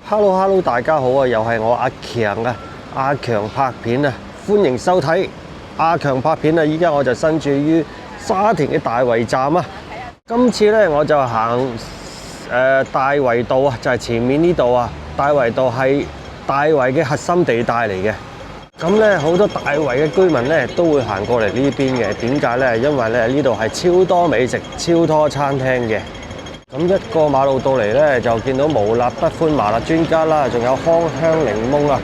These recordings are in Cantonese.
Hello，大家好啊！又係我阿強啊，阿強拍片啊，歡迎收睇阿強拍片啊！依家我就身處於沙田嘅大圍站啊。今次呢，我就行大圍道啊，就係前面呢度啊。大圍道係大圍嘅核心地帶嚟嘅。咁呢，好多大圍嘅居民呢都會行過嚟呢邊嘅。點解呢？因為呢度係超多美食、超多餐廳嘅。咁一過馬路到嚟呢，就見到無辣不歡麻辣專家啦，仲有康香檸檬啊，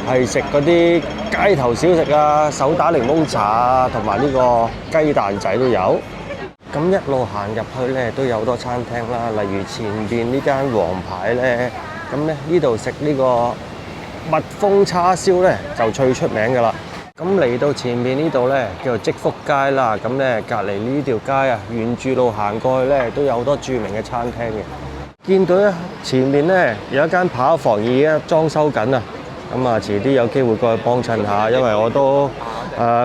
係食嗰啲街頭小食啊，手打檸檬茶啊，同埋呢個雞蛋仔都有。咁一路行入去呢，都有好多餐廳啦，例如前邊呢間皇牌呢，咁呢度食呢個蜜蜂叉燒呢，就最出名噶啦。咁嚟到前面呢度呢，叫做積福街啦。咁呢隔離呢條街啊，沿住路行過去呢，都有好多著名嘅餐廳嘅。見到咧前面呢，有一間扒房已經裝修緊啊。咁啊，遲啲有機會過去幫襯下，因為我都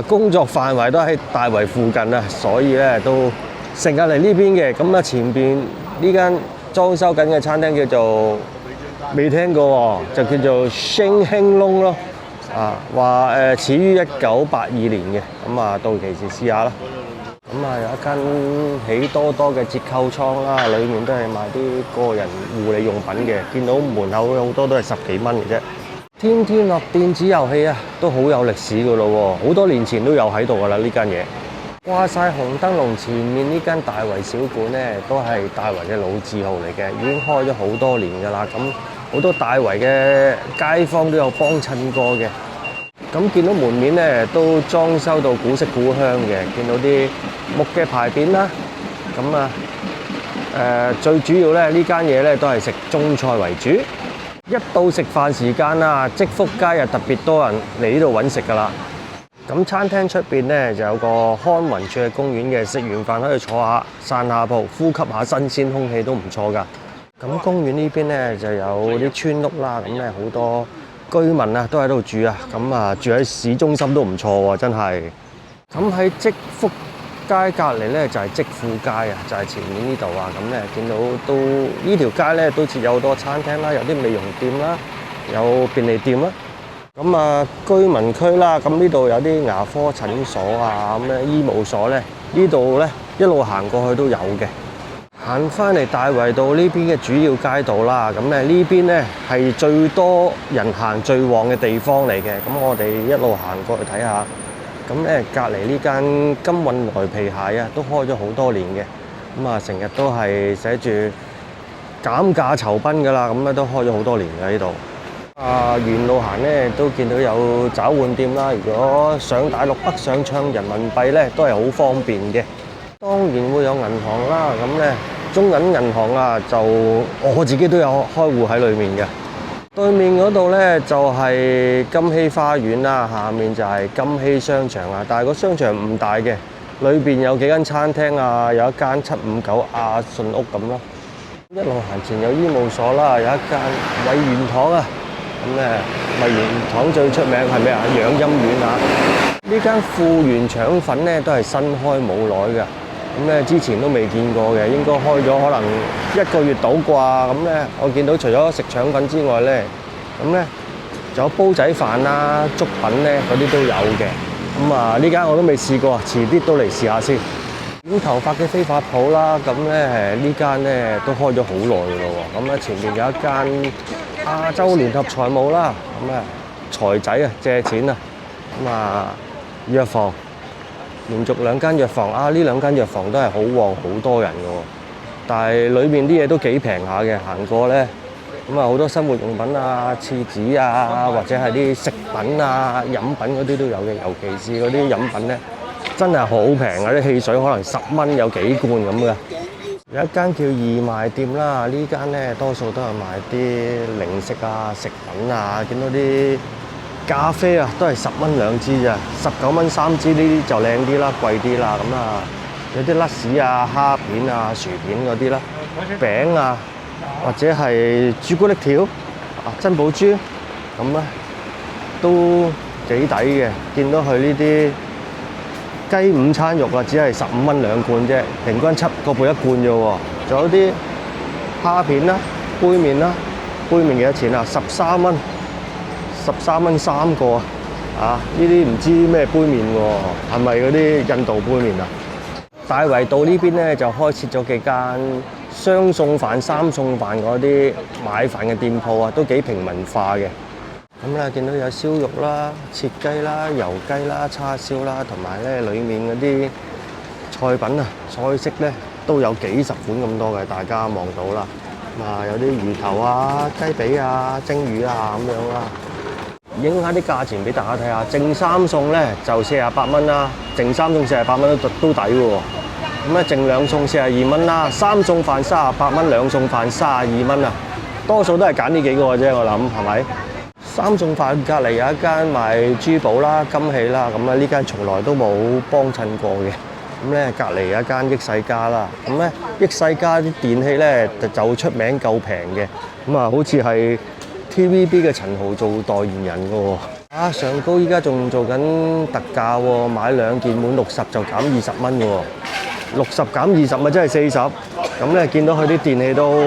工作範圍都喺大圍附近啊，所以呢都成日嚟呢邊嘅。咁啊，前邊呢間裝修緊嘅餐廳叫做未聽過喎，就叫做星興隆咯。話始於1982年嘅，咁啊到期時試下啦。咁啊有一間喜多多嘅折扣倉啦，裡面都係賣啲個人護理用品嘅。見到門口有好多都係10幾蚊嘅啫。天天樂電子遊戲啊，都好有歷史噶咯喎，好多年前都有喺度噶啦呢間嘢。掛晒紅燈籠前面呢間大圍小館呢，都係大圍嘅老字號嚟嘅，已經開咗好多年噶啦。咁好多大圍嘅街坊都有幫襯過嘅。咁見到門面咧都裝修到古色古香嘅，見到啲木嘅牌匾啦。咁最主要咧呢間嘢咧都係食中菜為主。一到食飯時間啦，積福街又特別多人嚟呢度揾食噶啦。咁餐廳出邊咧就有個康文署嘅公園嘅，食完飯可以坐下散下步，呼吸下新鮮空氣都唔錯噶。咁公園呢邊咧就有啲村屋啦，咁咧好多居民啊都喺度住啊，咁啊住喺市中心都唔錯喎，真係。咁喺積福街隔離咧就係積富街啊，就係前面呢度啊。咁咧見到都呢條街咧都設有好多餐廳啦，有啲美容店啦，有便利店啦。咁啊居民區啦，咁呢度有啲牙科診所啊，咁咧醫務所咧，呢度咧一路行過去都有嘅。行翻嚟大圍道呢邊嘅主要街道啦，咁咧呢邊咧係最多人行最旺嘅地方嚟嘅。咁我哋一路行過去睇下，咁咧隔離呢間金運來皮鞋啊，都開咗好多年嘅。咁啊，成日都係寫住減價酬賓噶啦，咁咧都開咗好多年嘅呢度。沿路行咧都見到有找換店啦。如果上大陸北上唱人民幣咧，都係好方便嘅。當然會有銀行啦，咁咧中銀銀行啊，就我自己都有開戶喺裏面嘅。對面嗰度咧就係金禧花園啦，下面就係金禧商場啊。但係個商場唔大嘅，裏邊有幾間餐廳啊，有一間759阿信屋咁咯。一路行前有醫務所啦，有一間偉元堂啊。咁咧偉元堂最出名係咩啊？養陰丸啊。呢間富源腸粉咧都係新開冇耐嘅。咁咧之前都未見過嘅，應該開咗可能1個月到啩。咁咧我見到除咗食腸粉之外咧，咁咧仲有煲仔飯啦、粥品咧嗰啲都有嘅。咁啊呢間我都未試過，遲啲都嚟試下先。剪頭髮嘅飛髮鋪啦，咁咧呢間咧都開咗好耐嘅咯喎。咁咧前面有一間亞洲聯合財務啦，咁啊財仔啊借錢啊，咁啊藥房。連續2間藥房啊，呢2間藥房都係好旺，好多人嘅喎。但係裏面啲嘢都幾平下嘅，行過咧咁啊好多生活用品啊、廁紙啊，或者係啲食品啊、飲品嗰啲都有嘅。尤其是嗰啲飲品咧，真係好平啊！啲汽水可能10蚊有幾罐咁嘅。有一間叫義賣店啦，呢間咧多數都係賣啲零食啊、食品啊，見到啲咖啡啊，都係10蚊2支咋，19蚊3支，呢啲就靚啲啦，貴啲啦。咁啊，有啲甩士啊、蝦片啊、薯片嗰啲啦，餅啊，或者係朱古力條啊、珍寶珠咁咧，都幾抵嘅。見到佢呢啲雞午餐肉啊，只係15蚊2罐啫，平均7個半1罐啫喎。仲有啲蝦片啦、杯麵啦、杯麵幾多錢啊？13蚊，13蚊3個啊！啊，呢啲唔知咩杯麵喎，係咪嗰啲印度杯麵啊？大圍道呢邊咧就開設咗幾間雙餸飯、三餸飯嗰啲買飯嘅店鋪啊，都幾平民化嘅。咁咧見到有燒肉啦、切雞啦、油雞啦、叉燒啦，同埋咧裡面嗰啲菜品啊、菜式咧都有幾十款咁多嘅，大家望到啦。有啲魚頭啊、雞髀啊、蒸魚啊咁樣啦。影下啲價錢俾大家睇下，淨三餸咧就48蚊啦，淨三餸48蚊都抵喎。咁咧淨兩餸42蚊啦，三餸飯38蚊，兩餸飯32蚊啊。多數都係揀呢幾個嘅啫，我諗係咪？三餸飯隔離有一間賣珠寶啦、金器啦，咁呢間從來都冇幫襯過嘅。咁咧隔離有一間益世家啦，咁咧益世家啲電器咧就出名夠平嘅，咁好似係 TVB 嘅陳豪做代言人嘅喎。上高依家仲做緊特價喎，買2件滿60就減20蚊嘅喎，60減20咪真係40。咁咧見到佢啲電器都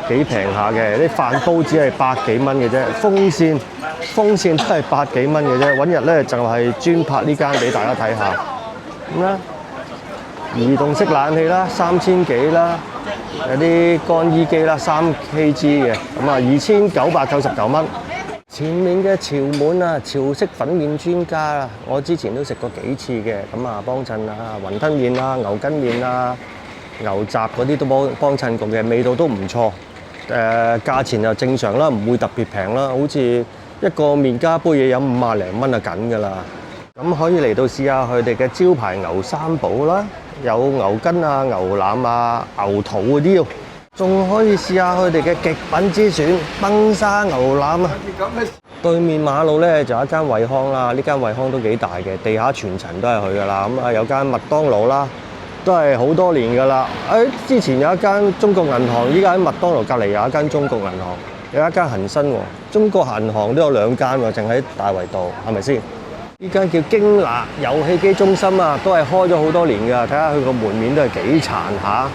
幾平下嘅，啲飯煲只係百幾蚊嘅啫，風扇都係百幾蚊嘅啫。揾日咧就係專拍呢間俾大家睇下。咁啦，移動式冷氣啦，3000幾啦，有啲乾衣機啦，3kg 嘅，咁2999蚊。前面嘅潮滿啊，潮式粉麵專家啊，我之前都食過幾次嘅，幫襯啊雲吞麵啊、牛筋麵啊、牛雜嗰啲都幫襯過嘅，味道都唔錯。價錢就正常啦，唔會特別平啦，好似一個麵加杯嘢飲50零蚊就緊㗎啦。咁可以嚟到試下佢哋嘅招牌牛三寶啦，有牛筋啊、牛腩啊、牛肚嗰啲喎，仲可以試下佢哋嘅極品之選崩沙牛腩啊！對面馬路咧就有一間惠康啦，呢間惠康都幾大嘅，地下全層都係佢㗎啦。有間麥當勞啦，都係好多年㗎啦。之前有一間中國銀行，依家喺麥當勞隔離有一間中國銀行，有一間恒生喎。中國銀行都有2間喎，淨喺大圍道，係咪先？呢間叫京拿遊戲機中心啊，都係開咗好多年㗎。睇下佢個門面都係幾殘下。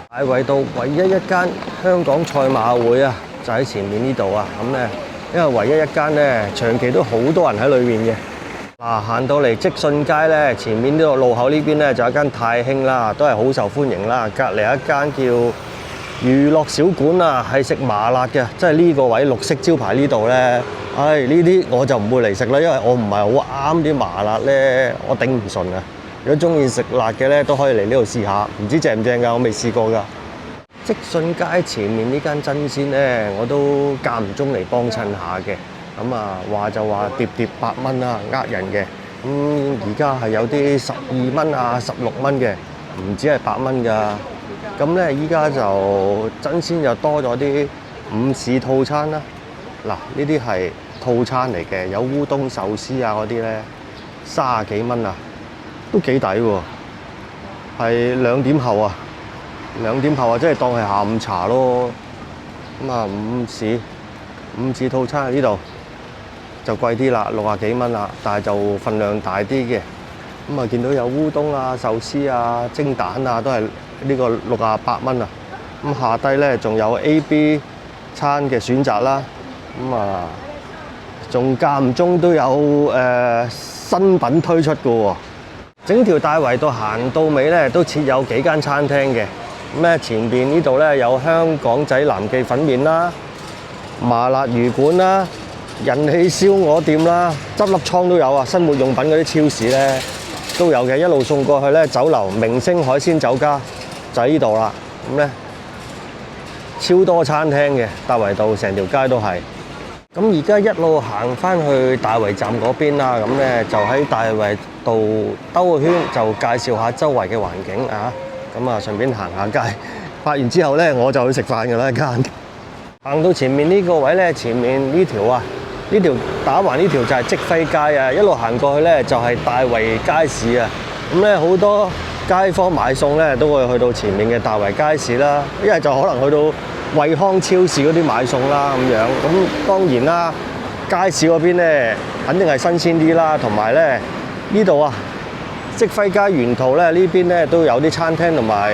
大圍道唯一一間香港賽馬會啊，就喺前面呢度啊。咁咧，因為唯一一間咧，長期都好多人喺裏面嘅。行到嚟積信街咧，前面呢個路口呢邊咧就有一間太興啦，都係好受歡迎啦。隔離一間叫娛樂小館啊，係食麻辣嘅，即係呢個位綠色招牌呢度咧。呢啲我就唔會嚟食啦，因為我唔係好啱啲麻辣咧，我頂唔順啊。如果中意食辣嘅咧，都可以嚟呢度試下，唔知正唔正㗎？我未試過㗎。積信街前面呢間真鮮咧，我都間唔中嚟幫襯下嘅。話就話碟8蚊啊，呃人嘅。而家係有啲12蚊啊、16蚊嘅，唔止係8蚊㗎。咁咧，依家就真鮮又多咗啲午市套餐啦。嗱，呢啲係套餐嚟嘅，有烏冬壽司啊嗰啲咧，30幾蚊啊，都幾抵喎。係2點後啊，即係當係下午茶咯。午市套餐喺呢度就貴啲啦，60幾蚊啦，但係就份量大啲嘅。見到有烏冬啊、壽司啊、蒸蛋啊，都係呢個68蚊啊。下低咧仲有 A、B 餐嘅選擇啦。仲間唔中都有新品推出嘅喎。整條大圍道行到尾咧，都設有幾間餐廳嘅。前邊呢度咧有香港仔南記粉麵啦、麻辣魚館啦、人氣燒鵝店啦、執粒倉都有啊。生活用品嗰啲超市咧都有嘅。一路送過去咧，酒樓明星海鮮酒家就喺呢度啦。超多餐廳嘅，大圍道成條街都係。而家一路行翻去大圍站嗰邊啦，就喺大圍道兜個圈，就介紹下周圍嘅環境啊。順便行下街。拍完之後咧，我就去食飯㗎啦，一間。行到前面呢個位咧，前面呢條打橫呢條就係積輝街啊。一路行過去咧，就係大圍街市啊。好多街坊買餸咧，都會去到前面嘅大圍街市啦。一係就可能去到惠康超市嗰啲買餸啦咁樣。當然啦，街市嗰邊咧肯定係新鮮啲啦，同埋咧呢度啊，積輝街沿途咧呢邊咧都有啲餐廳同埋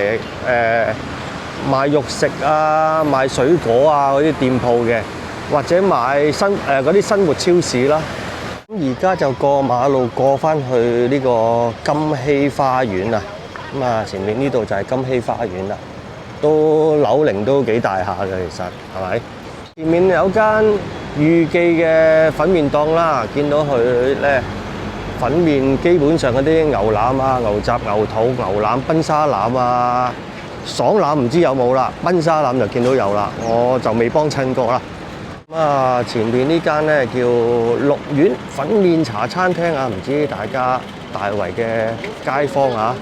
賣肉食啊、賣水果啊嗰啲店鋪嘅，或者賣嗰啲生活超市啦。咁而家就過馬路過翻去呢個金禧花園啊。咁啊，前面呢度就係金禧花園啦，都樓齡都幾大下嘅，其實係咪？前面有間裕記嘅粉麵檔啦，見到佢咧粉麵基本上嗰啲牛腩啊、牛雜、牛肚、牛腩、賓沙腩啊、爽腩唔知有冇啦，賓沙腩就見到有啦，我就未幫襯過啦。咁啊，前面呢間咧叫綠苑粉麵茶餐廳啊，唔知大家大圍嘅街坊啊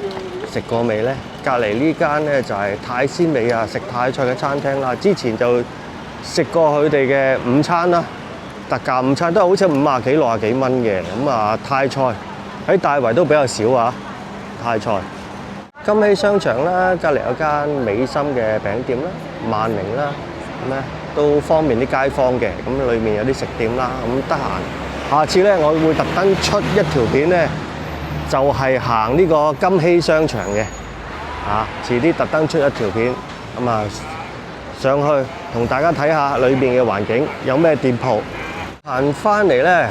食過未呢？隔離呢間咧就係泰鮮美啊，食泰菜嘅餐廳啦。之前就食過佢哋嘅午餐啦，特價午餐都係好似50幾60幾蚊嘅。咁啊，泰菜喺大圍都比較少啊，泰菜。金禧商場啦，隔離有間美心嘅餅店啦，萬寧啦，咁咧都方便啲街坊嘅。咁裏面有啲食店啦，咁得閒下次咧，我會特登出一條片咧，就係行呢個金禧商場嘅。遲啲特登出一條片，咁啊上去同大家睇下裏邊嘅環境有咩店鋪。行翻嚟咧，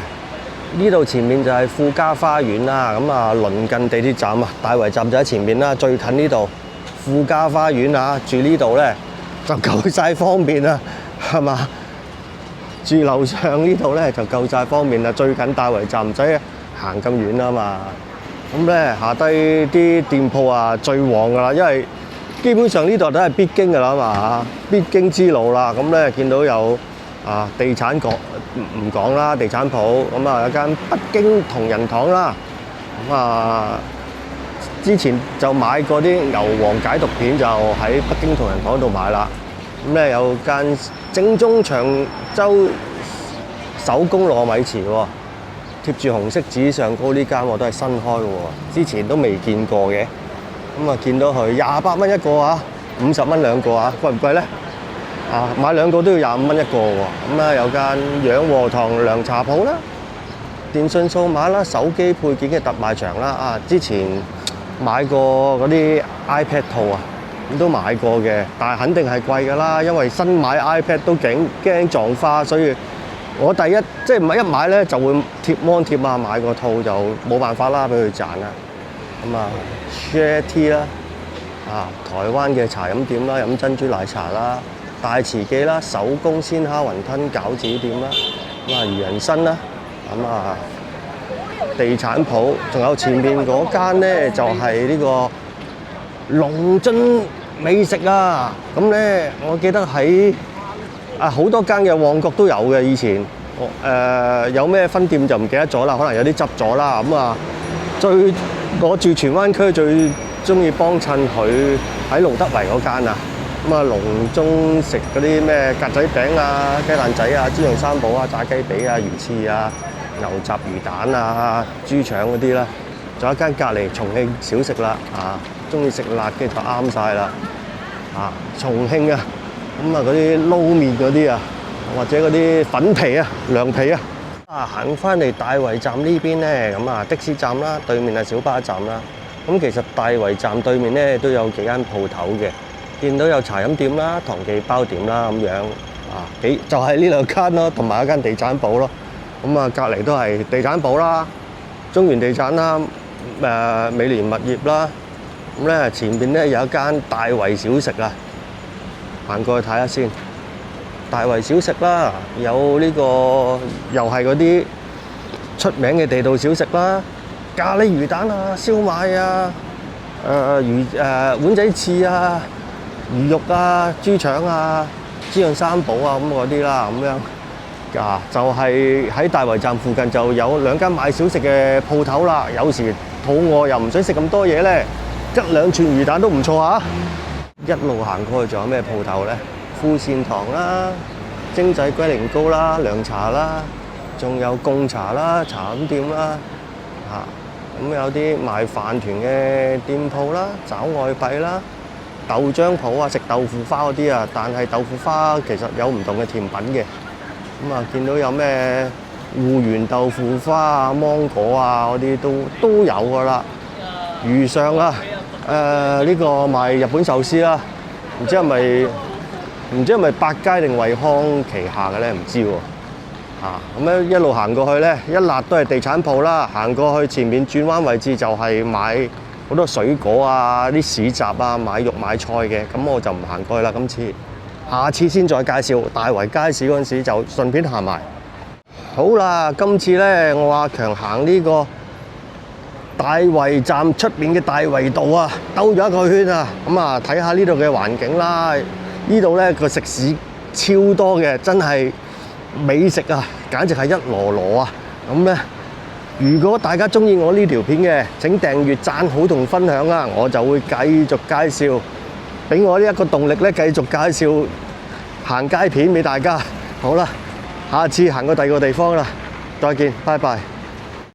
呢度前面就係富嘉花園啦。咁啊，鄰近地鐵站啊，大圍站就喺前面啦，最近呢度富嘉花園啊，住呢度咧就夠晒方便啦，係嘛？住樓上呢度咧就夠晒方便啦，最近大圍站唔使行咁遠啊嘛。咁咧下低啲店鋪啊最旺噶啦，因為基本上呢度都係必經噶啦嘛，必經之路啦。咁咧見到有地產講唔講啦，地產鋪咁啊，有間北京同仁堂啦。咁啊，之前就買過啲牛黃解毒片，就喺北京同仁堂度買啦。咁咧有間正宗長洲手工糯米糍喎。貼住紅色紙上高呢間我都係新開嘅喎，之前都未見過嘅。咁啊見到佢28蚊一個啊，50蚊兩個啊，貴唔貴咧？買兩個都要25蚊一個喎。咁啊有間養和堂涼茶鋪啦，電訊數碼啦、手機配件嘅特賣場啦。之前買過嗰啲 iPad 套啊，咁都買過嘅，但係肯定係貴㗎啦，因為新買 iPad 都驚撞花，所以我第一即係一買咧就會貼 mon 貼啊，買個套就冇辦法啦，俾佢賺啦。咁啊 Share Tea 啦，台灣嘅茶飲店啦，飲珍珠奶茶啦，大慈記啦，手工鮮蝦雲吞餃子店啦，咁啊魚人參啦，咁啊地產鋪，仲有前面嗰間咧就係呢個龍津美食啊。咁咧我記得喺好多間嘅旺角都有嘅，以前有咩分店就唔記得咗啦，可能有啲執咗啦。咁啊，我住荃灣區最中意幫襯佢喺龍德圍嗰間啊。咁啊，龍中食嗰啲咩格仔餅啊、雞蛋仔啊、豬潤三寶啊、炸雞髀啊、魚翅啊、牛雜魚蛋啊、豬腸嗰啲啦。仲有一間隔離重慶小食啦，中意食辣嘅就啱晒啦。重慶啊！咁啊，嗰啲撈麵嗰啲啊，或者嗰啲粉皮啊、涼皮啊，行翻嚟大圍站呢邊咧，咁啊的士站啦，對面係小巴站啦。咁其實大圍站對面咧都有幾間鋪頭嘅，見到有茶飲店啦、唐記包點啦咁樣，就係呢兩間咯，同埋一間地產鋪咯。咁啊，隔離都係地產鋪啦，中原地產啦，美聯物業啦。咁咧前面咧有一間大圍小食啊。行過去睇下先，大圍小食啦，有呢個又係嗰啲出名嘅地道小食啦，咖喱魚蛋啊、燒賣啊、碗仔翅啊、魚肉啊、豬腸啊、豬潤三寶啊咁嗰啲啦，咁樣就係喺大圍站附近就有兩間賣小食嘅鋪頭啦。有時肚餓又唔想食咁多嘢咧，一兩串魚蛋都唔錯啊！一路行過去仲有咩鋪頭咧？富善堂啦、精製龜苓膏啦、涼茶啦，仲有貢茶啦、茶飲店啦，咁有啲賣飯團嘅店鋪啦、找外幣啦、豆漿鋪啊，食豆腐花嗰啲啊，但係豆腐花其實有唔同嘅甜品嘅。咁啊，見到有咩芋圓豆腐花啊、芒果啊嗰啲都有噶啦。魚上啊！呢個賣日本壽司啦，唔知係咪百佳定惠康旗下嘅咧？唔知喎。咁樣一路行過去咧，一辣都係地產鋪啦。行過去前面轉彎位置就係買好多水果啊、啲市集啊、買肉買菜嘅。咁我就唔行過去啦。今次，下次先再介紹大圍街市嗰陣時就順便行埋。好啦，今次咧我阿強行呢個大圍站出面嘅大圍道啊，兜咗一個圈啊。咁啊，睇下呢度嘅環境啦。呢度咧個食肆超多嘅，真係美食啊，簡直係一籮籮啊！咁咧，如果大家中意我呢條片嘅，請訂閱、讚好同分享啊！我就會繼續介紹，俾我呢一個動力咧，繼續介紹行街片俾大家。好啦，下次行過第二個地方啦，再見，拜拜。